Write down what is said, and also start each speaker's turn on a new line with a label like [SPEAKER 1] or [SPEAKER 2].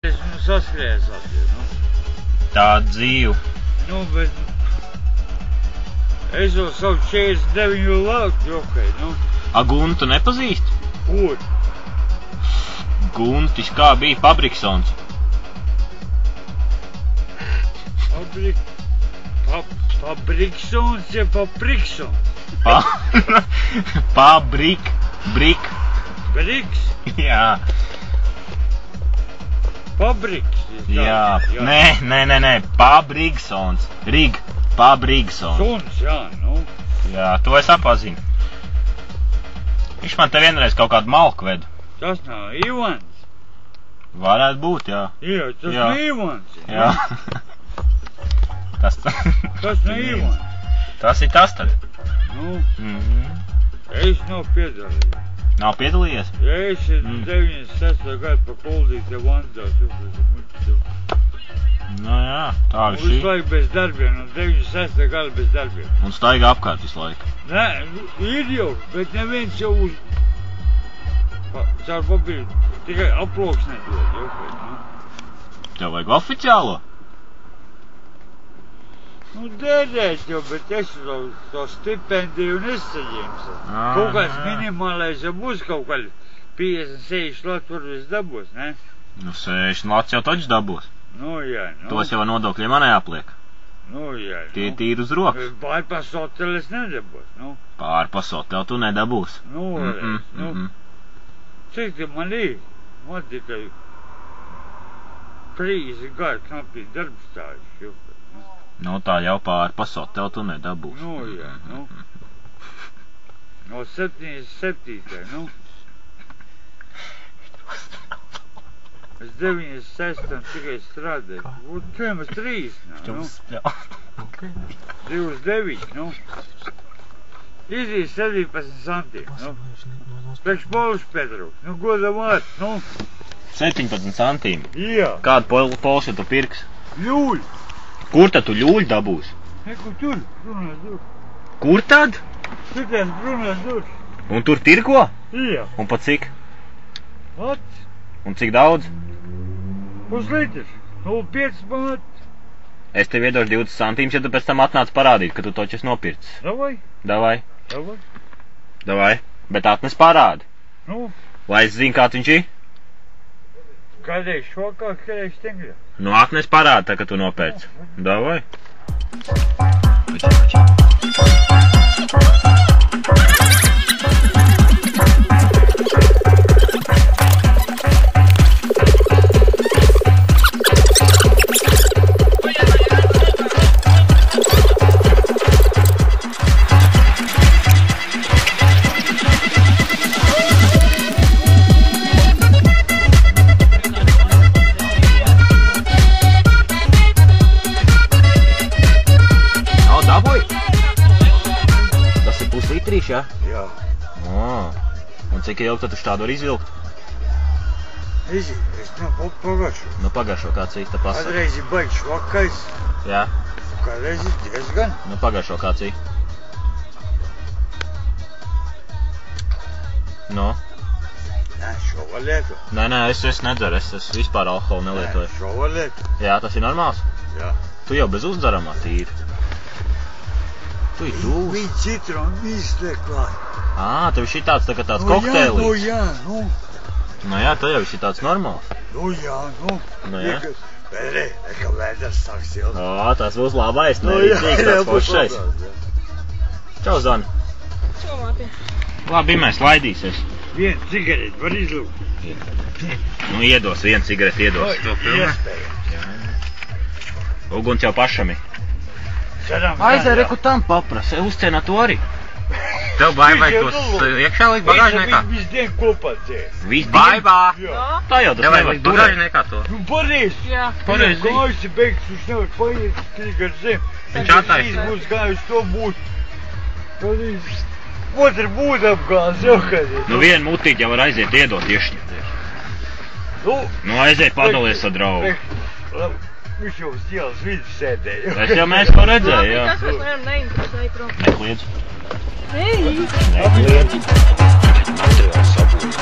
[SPEAKER 1] esmu saskrējis atļauj, nu.
[SPEAKER 2] Tā dzīve.
[SPEAKER 1] Nu, bet... Es vēl savu 49 lauku jokai, nu.
[SPEAKER 2] A Guntu nepazīst?
[SPEAKER 1] Kur?
[SPEAKER 2] Guntis, kā bija Pabriksons?
[SPEAKER 1] Pabriksons, ja Pabriksons?
[SPEAKER 2] Brik.
[SPEAKER 1] Briks?
[SPEAKER 2] Jā.
[SPEAKER 1] Pabriks?
[SPEAKER 2] Jā. Nē. Pabriksons. Pabriksons.
[SPEAKER 1] Suns, jā, nu.
[SPEAKER 2] Jā, to es apazinu. Viņš man te vienreiz kaut kādu malku veda.
[SPEAKER 1] Tas nav Ivans.
[SPEAKER 2] Varētu būt, jā.
[SPEAKER 1] Jā, tas nav Ivans.
[SPEAKER 2] Jā. Tas
[SPEAKER 1] nav Ivans.
[SPEAKER 2] Tas ir tas tad.
[SPEAKER 1] Nu, es nav piedalījies.
[SPEAKER 2] Nav piedalījies?
[SPEAKER 1] Ja es 96. gadu pa Kuldīte Vandās uprasu.
[SPEAKER 2] Nu jā, tā ir šī.
[SPEAKER 1] Visu laiku bez darbiem, un 96. gadu bez darbiem.
[SPEAKER 2] Un staiga apkārt visu laiku.
[SPEAKER 1] Nē, ir jau, bet neviens jau uz... Caur papīru tikai aploksnēt dod, jau, nu.
[SPEAKER 2] Tev vajag oficiālo?
[SPEAKER 1] Nu, dēdēt jau, bet es to stipendiju nesaņemšu. Kaut kāds minimālais jau būs kaut kāds 50-60 lats varbūt dabūs, ne?
[SPEAKER 2] Nu, 60 lats jau taču dabūs.
[SPEAKER 1] Nu, jā, nu.
[SPEAKER 2] Tos jau nodokļiem man jāpliek.
[SPEAKER 1] Nu, jā, nu.
[SPEAKER 2] Tie tīri uz rokas.
[SPEAKER 1] Pārpas hotelis nedabūs, nu.
[SPEAKER 2] Pārpas hoteli tu nedabūs.
[SPEAKER 1] Nu, nu. Cik te man ir? Man tikai 30 gadu knapī darbstājuši, jau.
[SPEAKER 2] Nu, tā jau pārpas hoteli tu nedabūs.
[SPEAKER 1] Nu, jā, nu. No 77. nu. Es 96. tikai strādēju. Čiem es 3, nu. 29, nu. Izīs 17 santīm, nu. Pēc Pols Petruks, nu, goda vārds, nu.
[SPEAKER 2] 17 santīm?
[SPEAKER 1] Jā.
[SPEAKER 2] Kādu polšu tu pirks?
[SPEAKER 1] Ļūļ.
[SPEAKER 2] Kur tad tu ļūļ dabūs?
[SPEAKER 1] Eku tur, brunās dur.
[SPEAKER 2] Kur tad?
[SPEAKER 1] Šitās brunās dur.
[SPEAKER 2] Un tur tirgo?
[SPEAKER 1] Jā.
[SPEAKER 2] Un pa cik?
[SPEAKER 1] Vats.
[SPEAKER 2] Un cik daudz?
[SPEAKER 1] Puslitrs. 0,5 māt.
[SPEAKER 2] Es tev iedošu 20 santīmus, ja tu pēc tam atnāc parādīt, ka tu toķi esi nopircis. Davai. Bet atnes parādi.
[SPEAKER 1] Nu.
[SPEAKER 2] Lai es zinu, kāds viņš ir?
[SPEAKER 1] Kādreiz šokā, kādreiz stengrā.
[SPEAKER 2] Nu, atnes parādi, tā, ka tu nopērci. Davai. Ja?
[SPEAKER 1] Jā.
[SPEAKER 2] Un cik ilgi tad tu štādu var izvilkt?
[SPEAKER 1] Es pagašo.
[SPEAKER 2] Nu pagašo, kāds īsta pasaka?
[SPEAKER 1] Kādreiz ir baigi švakais.
[SPEAKER 2] Jā.
[SPEAKER 1] Kādreiz ir diezgan.
[SPEAKER 2] Nu pagašo, kāds ir? No?
[SPEAKER 1] Nē, šo var lietot.
[SPEAKER 2] Nē, es nedzeru, es vispār alkoholu nelietoju.
[SPEAKER 1] Nē, šo var lietot.
[SPEAKER 2] Jā, tas ir normāls?
[SPEAKER 1] Jā.
[SPEAKER 2] Tu jau bez uzdaramā tīri. Tu ir dūs.
[SPEAKER 1] Viņa citronu izleklāja.
[SPEAKER 2] Tev ir šitāds tā kā tāds koktēlīts.
[SPEAKER 1] Nu jā.
[SPEAKER 2] Nu jā, tev jau ir šitāds normāls.
[SPEAKER 1] Nu jā.
[SPEAKER 2] Nu jā.
[SPEAKER 1] Vēdrei, ka vēders sāk silti.
[SPEAKER 2] Tas būs labais, nerīcīgs tāds foršais. Čau, Zana.
[SPEAKER 3] Čau, Mati.
[SPEAKER 2] Labi, mēs laidīsies.
[SPEAKER 1] Vienu cigareti var izlūgt.
[SPEAKER 2] Nu, iedos, vienu cigareti iedos.
[SPEAKER 1] Iespējams.
[SPEAKER 2] Uguns jau pašam ir. Aizēj, reku tam paprasa, uzcienā to arī. Tev baibāk tos iekšā likt bagāžniekā?
[SPEAKER 1] Visu dienu kopā dzēs.
[SPEAKER 2] Visu baibā?
[SPEAKER 1] Jā.
[SPEAKER 2] Tā jau tas nevar
[SPEAKER 1] likt
[SPEAKER 2] bagāžniekā to.
[SPEAKER 1] Nu, pareizi.
[SPEAKER 3] Jā.
[SPEAKER 1] Pareizi. Gājusi beigas, viņš nevar paiet tik ar zem.
[SPEAKER 2] Viņš attaisno.
[SPEAKER 1] Viņš būs gājusi to būt. Otru būtu apgāzi, jau kādīt.
[SPEAKER 2] Nu, vienu mutīti jau var aiziet iedot iešņi. Nu, aiziet padalies ar draugu.
[SPEAKER 1] Viņš jau uz ielas vidus sēdēja.
[SPEAKER 2] Es jau mēs to redzēju, jā.
[SPEAKER 3] Tas vairs nevienam neinteresēja prom.
[SPEAKER 2] Nekliedz.
[SPEAKER 3] Nekliedz.
[SPEAKER 2] Materiāls sabūs.